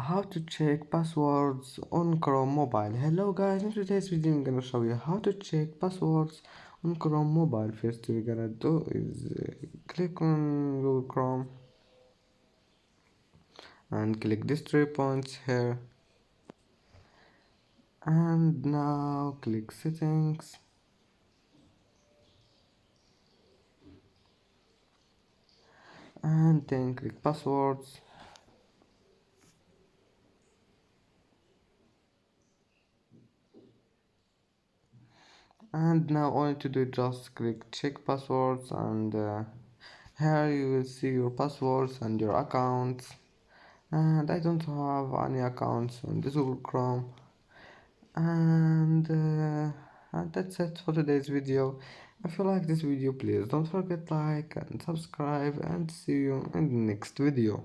How to check passwords on Chrome mobile. Hello guys, in today's video I'm gonna show you how to check passwords on Chrome mobile. First we're gonna do is click on Google Chrome and click these 3 points here, and now click settings, and then click passwords, and now all you need to do is just click check passwords, and here you will see your passwords and your accounts. And I don't have any accounts on this Google Chrome, and that's it for today's video. If you like this video, please don't forget like and subscribe, and see you in the next video.